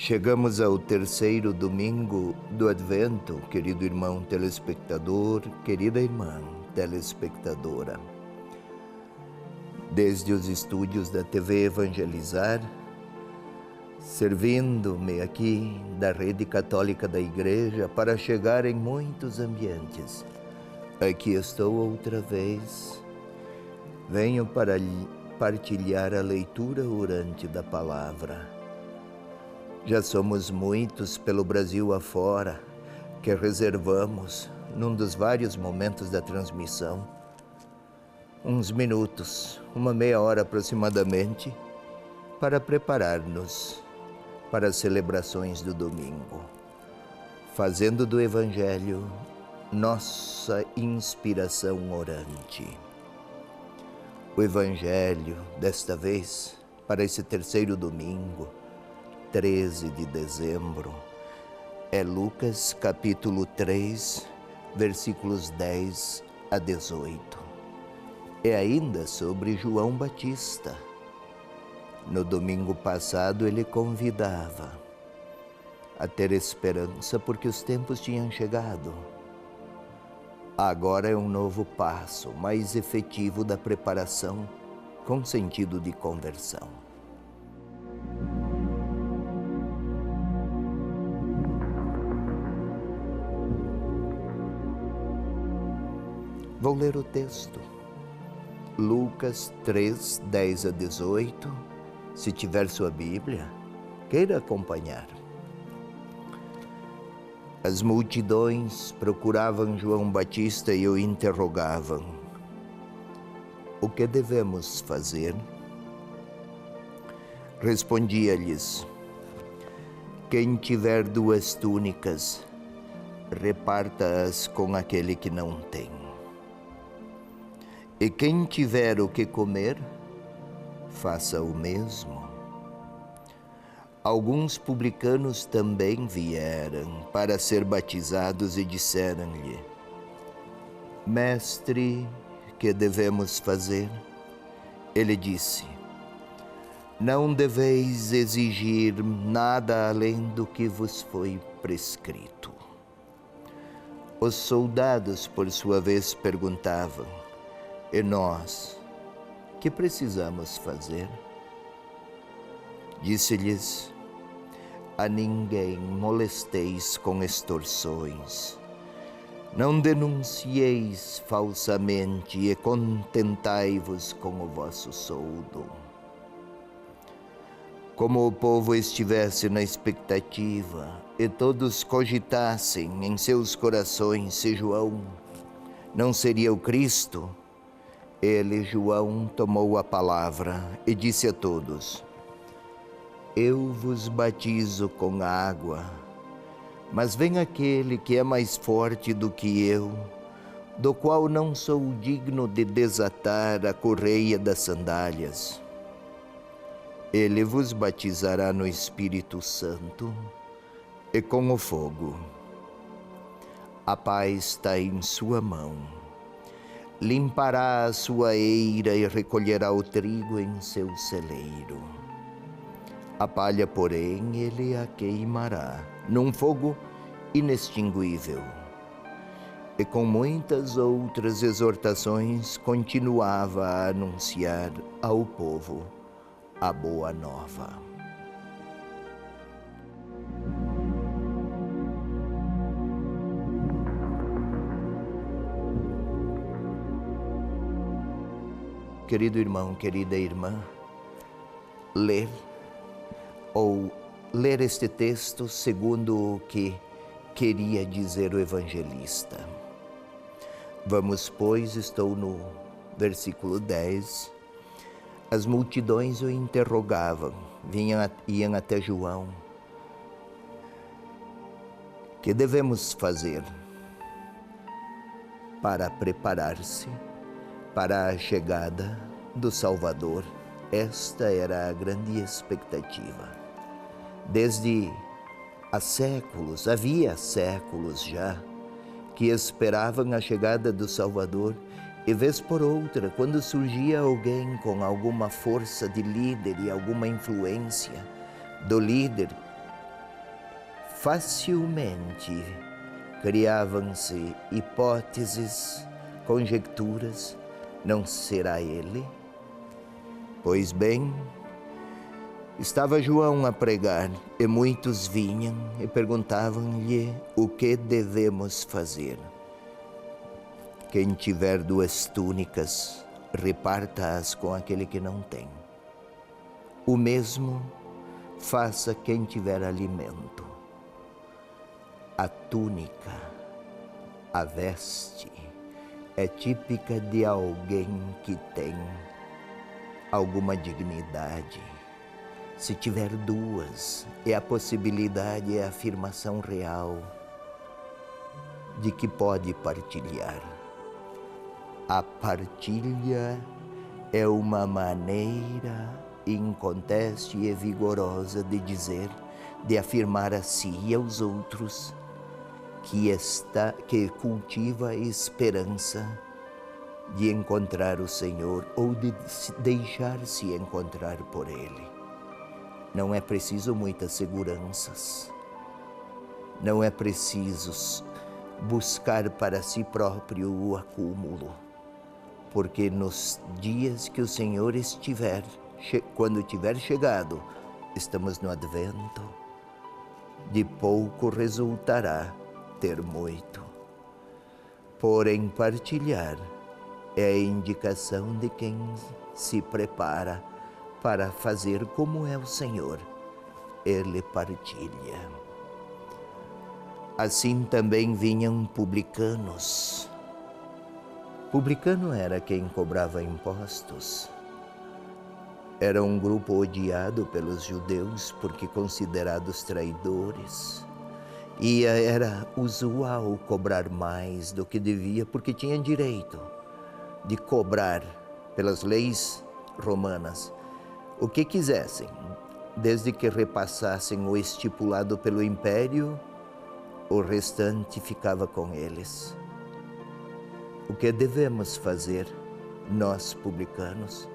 Chegamos ao terceiro domingo do Advento, querido irmão telespectador, querida irmã telespectadora. Desde os estúdios da TV Evangelizar, servindo-me aqui da Rede Católica da Igreja para chegar em muitos ambientes. Aqui estou outra vez. Venho para partilhar a leitura orante da palavra. Já somos muitos pelo Brasil afora que reservamos, num dos vários momentos da transmissão, uns minutos, uma meia hora aproximadamente, para preparar-nos para as celebrações do domingo, fazendo do Evangelho nossa inspiração orante. O Evangelho, desta vez, para esse terceiro domingo, 13 de dezembro, é Lucas capítulo 3, versículos 10 a 18. É ainda sobre João Batista. No domingo passado ele convidava a ter esperança porque os tempos tinham chegado. Agora é um novo passo, mais efetivo da preparação com sentido de conversão. Vou ler o texto. Lucas 3, 10 a 18. Se tiver sua Bíblia, queira acompanhar. As multidões procuravam João Batista e o interrogavam: o que devemos fazer? Respondia-lhes: quem tiver 2 túnicas, reparta-as com aquele que não tem. E quem tiver o que comer, faça o mesmo. Alguns publicanos também vieram para ser batizados e disseram-lhe: Mestre, que devemos fazer? Ele disse: não deveis exigir nada além do que vos foi prescrito. Os soldados, por sua vez, perguntavam: e nós, que precisamos fazer? Disse-lhes: a ninguém molesteis com extorsões. Não denuncieis falsamente e contentai-vos com o vosso soldo. Como o povo estivesse na expectativa e todos cogitassem em seus corações se João não seria o Cristo, ele, João, tomou a palavra e disse a todos: eu vos batizo com água, mas vem aquele que é mais forte do que eu, do qual não sou digno de desatar a correia das sandálias. Ele vos batizará no Espírito Santo e com o fogo. A paz está em sua mão. Limpará a sua eira e recolherá o trigo em seu celeiro. A palha, porém, ele a queimará num fogo inextinguível. E com muitas outras exortações continuava a anunciar ao povo a boa nova. Querido irmão, querida irmã, ler este texto segundo o que queria dizer o evangelista. Vamos, pois, estou no versículo 10. As multidões o interrogavam, iam até João. Que devemos fazer para preparar-se para a chegada do Salvador? Esta era a grande expectativa. Desde há séculos, havia séculos já, que esperavam a chegada do Salvador, e vez por outra, quando surgia alguém com alguma força de líder e alguma influência do líder facilmente criavam-se hipóteses, conjecturas: não será ele? Pois bem, estava João a pregar e muitos vinham e perguntavam-lhe o que devemos fazer. Quem tiver 2 túnicas, reparta-as com aquele que não tem. O mesmo faça quem tiver alimento. A túnica, a veste, é típica de alguém que tem alguma dignidade. Se tiver 2, é a possibilidade, é a afirmação real de que pode partilhar. A partilha é uma maneira inconteste e vigorosa de dizer, de afirmar a si e aos outros que cultiva a esperança de encontrar o Senhor ou de deixar-se encontrar por Ele. Não é preciso muitas seguranças, não é preciso buscar para si próprio o acúmulo, porque nos dias que o Senhor estiver, quando tiver chegado, estamos no Advento, de pouco resultará ter muito. Porém, partilhar é a indicação de quem se prepara para fazer como é o Senhor. Ele partilha. Assim também vinham publicanos. Publicano era quem cobrava impostos. Era um grupo odiado pelos judeus porque considerados traidores. E era usual cobrar mais do que devia porque tinha direito de cobrar pelas leis romanas o que quisessem, desde que repassassem o estipulado pelo império, o restante ficava com eles. O que devemos fazer, nós publicanos,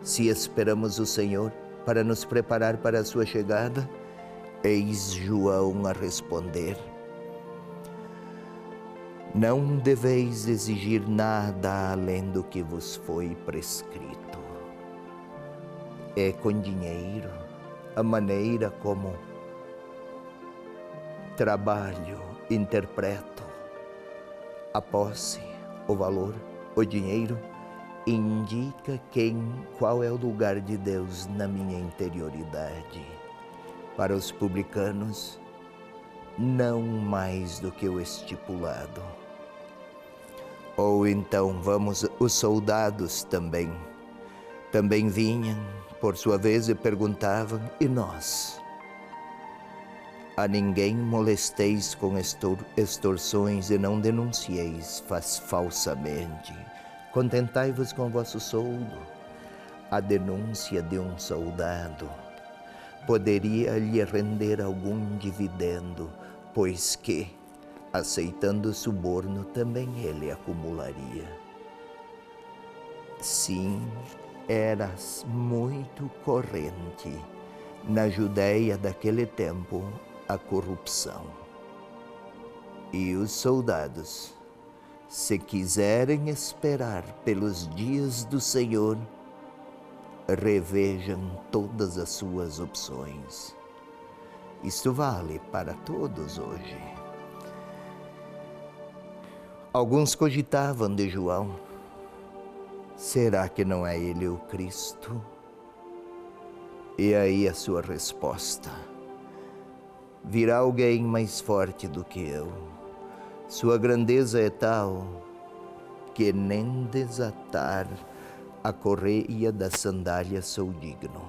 se esperamos o Senhor para nos preparar para a sua chegada? Eis João a responder: não deveis exigir nada além do que vos foi prescrito. É com dinheiro a maneira como trabalho, interpreto, a posse, o valor, o dinheiro, indica qual é o lugar de Deus na minha interioridade. Para os publicanos, não mais do que o estipulado. Ou então os soldados também vinham, por sua vez, e perguntavam: e nós? A ninguém molesteis com extorsões e não denuncieis falsamente. Contentai-vos com vosso soldo. A denúncia de um soldado poderia lhe render algum dividendo, pois que, aceitando suborno, também ele acumularia. Sim, era muito corrente na Judéia daquele tempo a corrupção. E os soldados, se quiserem esperar pelos dias do Senhor, revejam todas as suas opções. Isto vale para todos hoje. Alguns cogitavam de João: será que não é ele o Cristo? E aí a sua resposta: virá alguém mais forte do que eu. Sua grandeza é tal que nem desatar a correia das sandálias sou digno.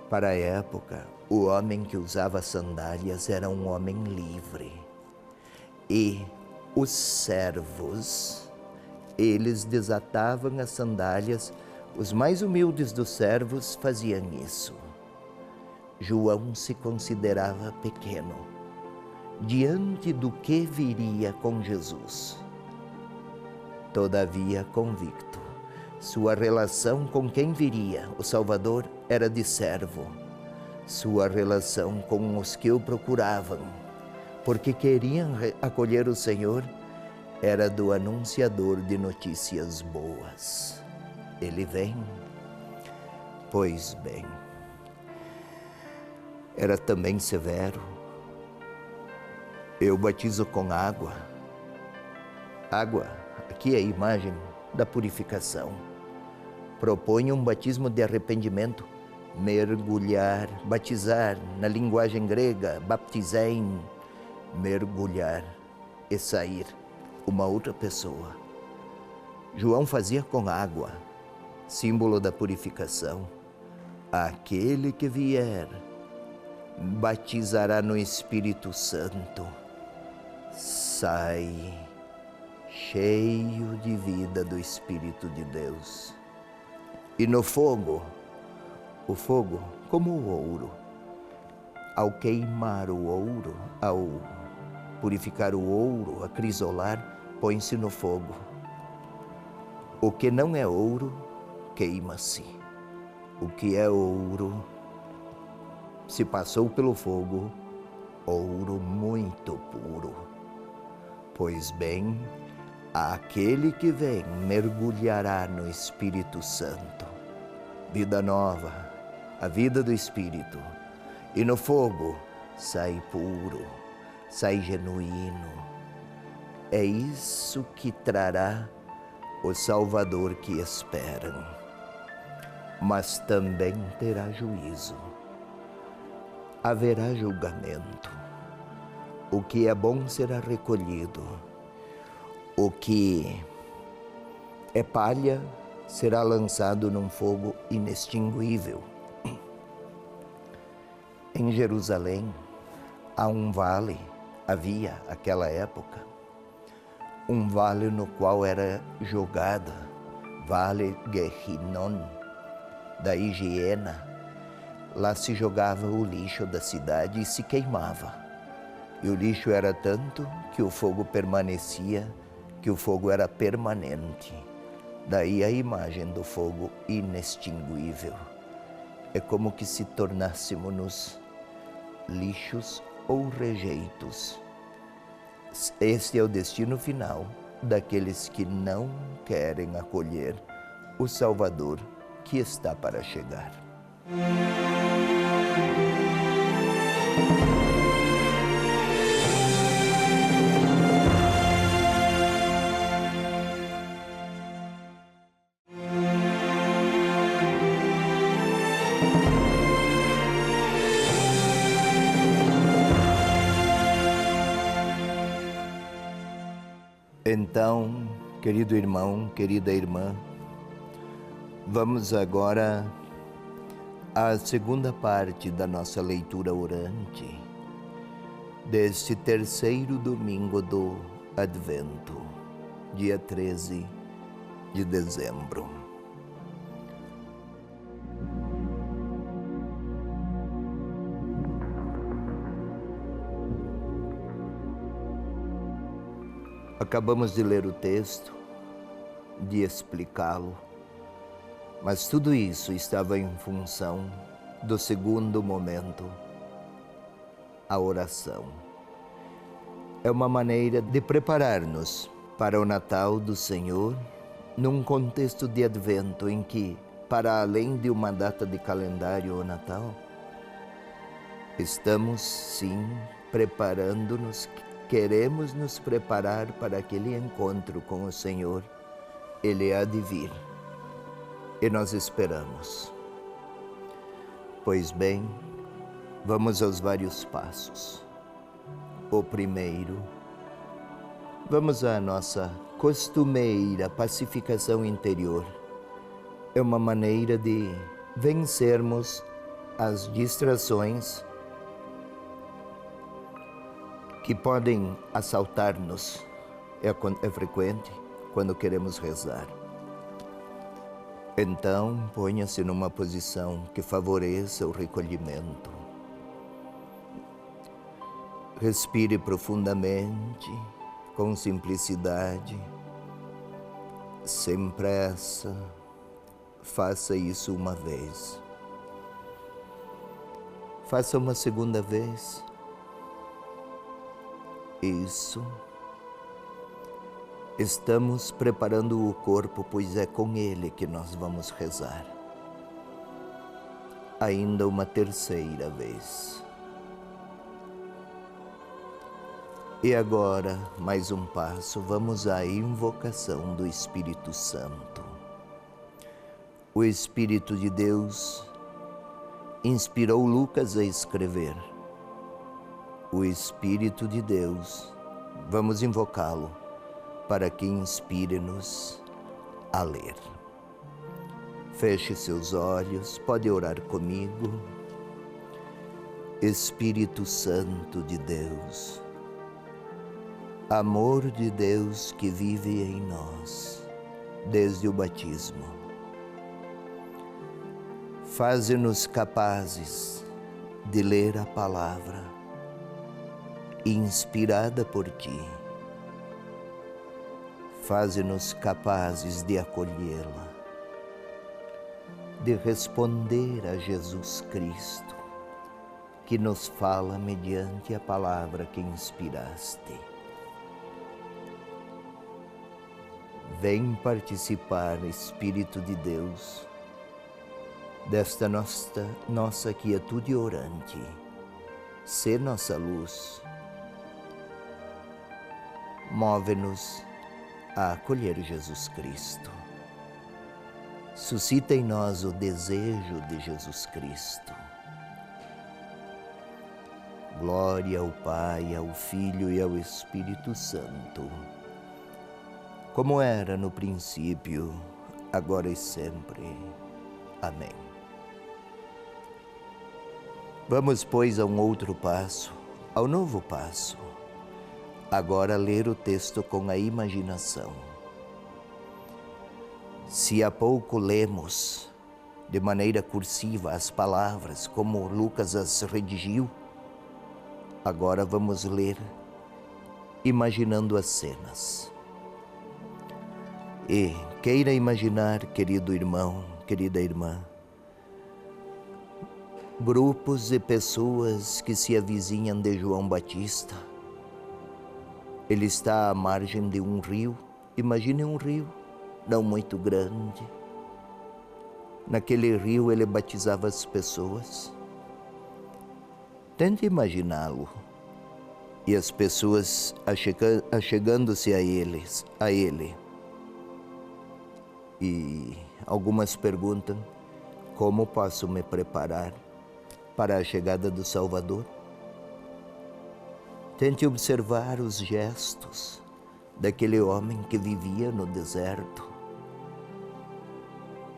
Para a época, o homem que usava sandálias era um homem livre. E os servos, eles desatavam as sandálias. Os mais humildes dos servos faziam isso. João se considerava pequeno diante do que viria com Jesus. Todavia, convicto, sua relação com quem viria, o Salvador, era de servo. sua relação com os que o procuravam, porque queriam acolher o Senhor, era do anunciador de notícias boas. Ele vem. Pois bem, era também severo. Eu batizo com água. Água, aqui é a imagem da purificação. Proponho um batismo de arrependimento, mergulhar, batizar, na linguagem grega, baptizein, mergulhar e sair uma outra pessoa. João fazia com água, símbolo da purificação. Aquele que vier batizará no Espírito Santo, sai cheio de vida do Espírito de Deus. E no fogo, o fogo como o ouro, ao queimar o ouro, ao purificar o ouro, acrisolar, põe-se no fogo. O que não é ouro, queima-se. O que é ouro, se passou pelo fogo, ouro muito puro. Pois bem, aquele que vem mergulhará no Espírito Santo. Vida nova, a vida do Espírito. E no fogo sai puro, sai genuíno. É isso que trará o Salvador que esperam. Mas também terá juízo. Haverá julgamento. O que é bom será recolhido. O que é palha será lançado num fogo inextinguível. Em Jerusalém há um vale, havia naquela época, um vale no qual era jogada, Vale Gehinnom, da higiena. Lá se jogava o lixo da cidade e se queimava. E o lixo era tanto que o fogo permanecia, que o fogo era permanente. Daí a imagem do fogo inextinguível. É como que se tornássemos lixos ou rejeitos. Este é o destino final daqueles que não querem acolher o Salvador que está para chegar. Então, querido irmão, querida irmã, vamos agora à segunda parte da nossa leitura orante deste terceiro domingo do Advento, dia 13 de dezembro. Acabamos de ler o texto, de explicá-lo, mas tudo isso estava em função do segundo momento, a oração. É uma maneira de preparar-nos para o Natal do Senhor, num contexto de Advento em que, para além de uma data de calendário ou Natal, estamos sim preparando-nos. Queremos nos preparar para aquele encontro com o Senhor. Ele há de vir e nós esperamos. Pois bem, vamos aos vários passos. O primeiro, vamos à nossa costumeira pacificação interior. É uma maneira de vencermos as distrações que podem assaltar-nos. É frequente quando queremos rezar. Então, ponha-se numa posição que favoreça o recolhimento. Respire profundamente, com simplicidade, sem pressa. Faça isso uma vez. Faça uma segunda vez. Isso. Estamos preparando o corpo, pois é com ele que nós vamos rezar. Ainda uma terceira vez. E agora, mais um passo, vamos à invocação do Espírito Santo. O Espírito de Deus inspirou Lucas a escrever. O Espírito de Deus, vamos invocá-lo para que inspire-nos a ler. Feche seus olhos, pode orar comigo. Espírito Santo de Deus, amor de Deus que vive em nós desde o batismo, faze-nos capazes de ler a palavra inspirada por Ti. Faze-nos capazes de acolhê-la, de responder a Jesus Cristo, que nos fala mediante a palavra que inspiraste. Vem participar, Espírito de Deus, desta nossa quietude orante. Sê nossa luz. Move-nos a acolher Jesus Cristo. Suscita em nós o desejo de Jesus Cristo. Glória ao Pai, ao Filho e ao Espírito Santo, como era no princípio, agora e sempre. Amém. Vamos, pois, a um outro passo, ao novo passo. Agora ler o texto com a imaginação. Se há pouco lemos de maneira cursiva as palavras, como Lucas as redigiu, agora vamos ler imaginando as cenas. E queira imaginar, querido irmão, querida irmã, grupos de pessoas que se avizinham de João Batista. Ele está à margem de um rio. Imagine um rio, não muito grande. Naquele rio ele batizava as pessoas. Tente imaginá-lo. E as pessoas achegando-se a ele. E algumas perguntam: como posso me preparar para a chegada do Salvador? Tente observar os gestos daquele homem que vivia no deserto.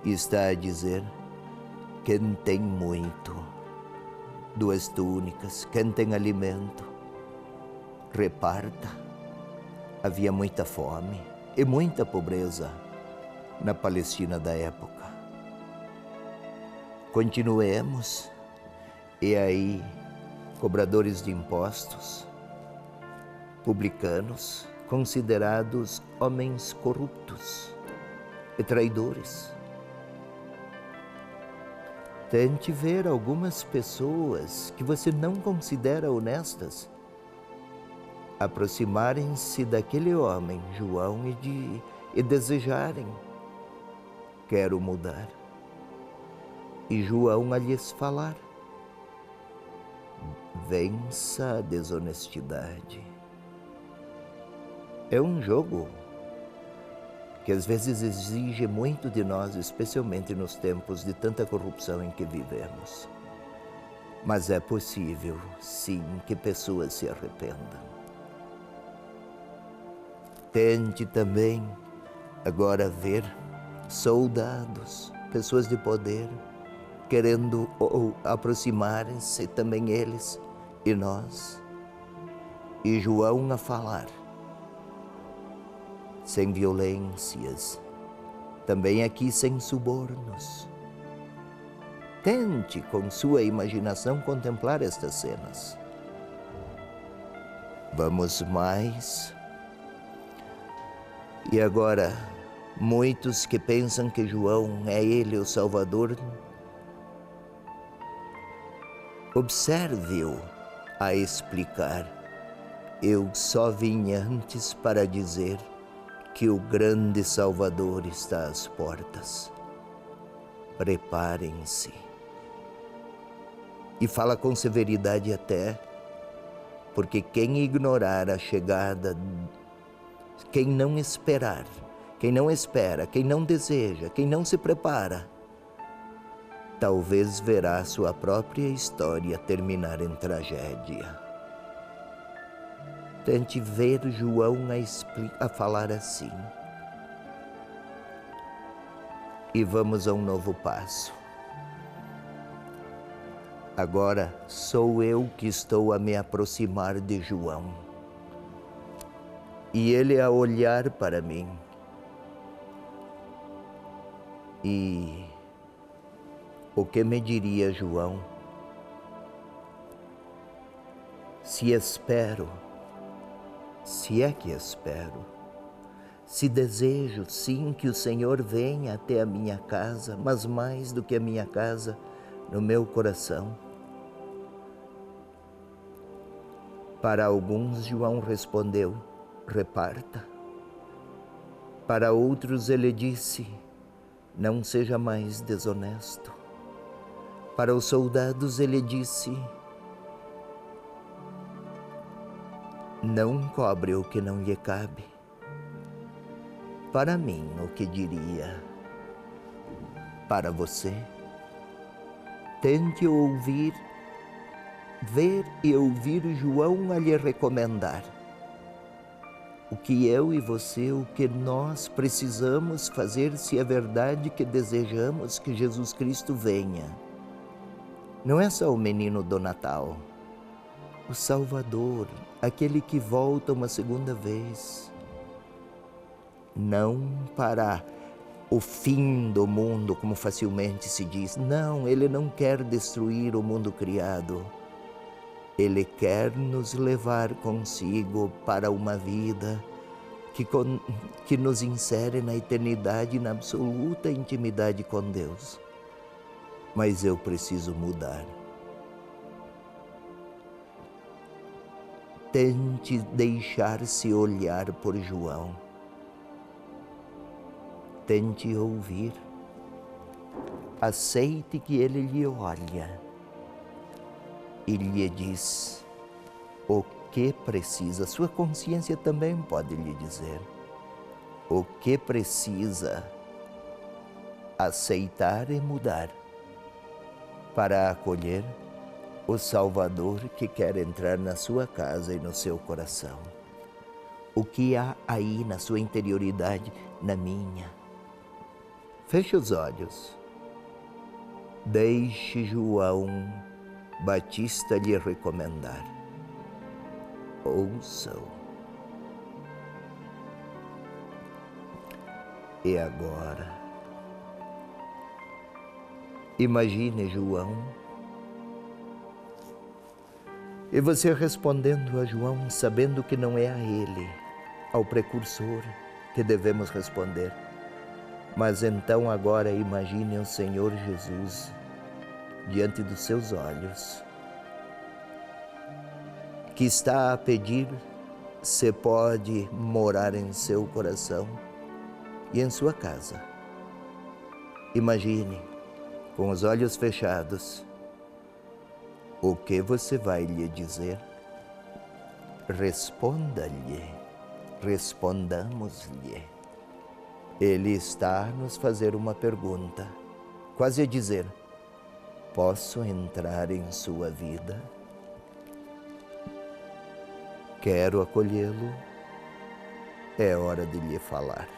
E está a dizer: quem tem muito, 2 túnicas, quem tem alimento, reparta. Havia muita fome e muita pobreza na Palestina da época. Continuemos. E aí, cobradores de impostos, publicanos, considerados homens corruptos e traidores. Tente ver algumas pessoas que você não considera honestas aproximarem-se daquele homem, João, e desejarem: quero mudar. E João a lhes falar: vença a desonestidade. É um jogo que às vezes exige muito de nós, especialmente nos tempos de tanta corrupção em que vivemos. Mas é possível, sim, que pessoas se arrependam. Tente também agora ver soldados, pessoas de poder, querendo aproximarem-se também eles e nós. E João a falar: sem violências, também aqui sem subornos. Tente, com sua imaginação, contemplar estas cenas. Vamos mais. E agora, muitos que pensam que João é ele o Salvador, Observe-o a explicar: eu só vim antes para dizer que o grande Salvador está às portas. Preparem-se. E fala com severidade até, porque quem ignorar a chegada, quem não esperar, quem não espera, quem não deseja, quem não se prepara, talvez verá sua própria história terminar em tragédia. Tente ver João a falar assim. E vamos a um novo passo. Agora sou eu que estou a me aproximar de João. E ele a olhar para mim. E o que me diria João? Se espero, se é que espero, se desejo sim que o Senhor venha até a minha casa, mas mais do que a minha casa, no meu coração. Para alguns, João respondeu: reparta. Para outros ele disse: não seja mais desonesto. Para os soldados ele disse: não cobre o que não lhe cabe. Para mim, o que diria? Para você, tente ouvir, ver e ouvir João a lhe recomendar. O que eu e você, o que nós precisamos fazer se é verdade que desejamos que Jesus Cristo venha. Não é só o menino do Natal, o Salvador, aquele que volta uma segunda vez. Não para o fim do mundo, como facilmente se diz. Não, ele não quer destruir o mundo criado. Ele quer nos levar consigo para uma vida que nos insere na eternidade, na absoluta intimidade com Deus. Mas eu preciso mudar. Tente deixar-se olhar por João. Tente ouvir. Aceite que ele lhe olha e lhe diz o que precisa. Sua consciência também pode lhe dizer o que precisa aceitar e mudar para acolher o Salvador que quer entrar na sua casa e no seu coração. O que há aí na sua interioridade, na minha? Feche os olhos. Deixe João Batista lhe recomendar. Ouçam. E agora, imagine João e você respondendo a João, sabendo que não é a ele, ao precursor, que devemos responder. Mas então agora imagine o Senhor Jesus diante dos seus olhos, que está a pedir se pode morar em seu coração e em sua casa. Imagine, com os olhos fechados, o que você vai lhe dizer. Responda-lhe, respondamos-lhe. Ele está a nos fazer uma pergunta, quase a dizer: posso entrar em sua vida? Quero acolhê-lo? É hora de lhe falar.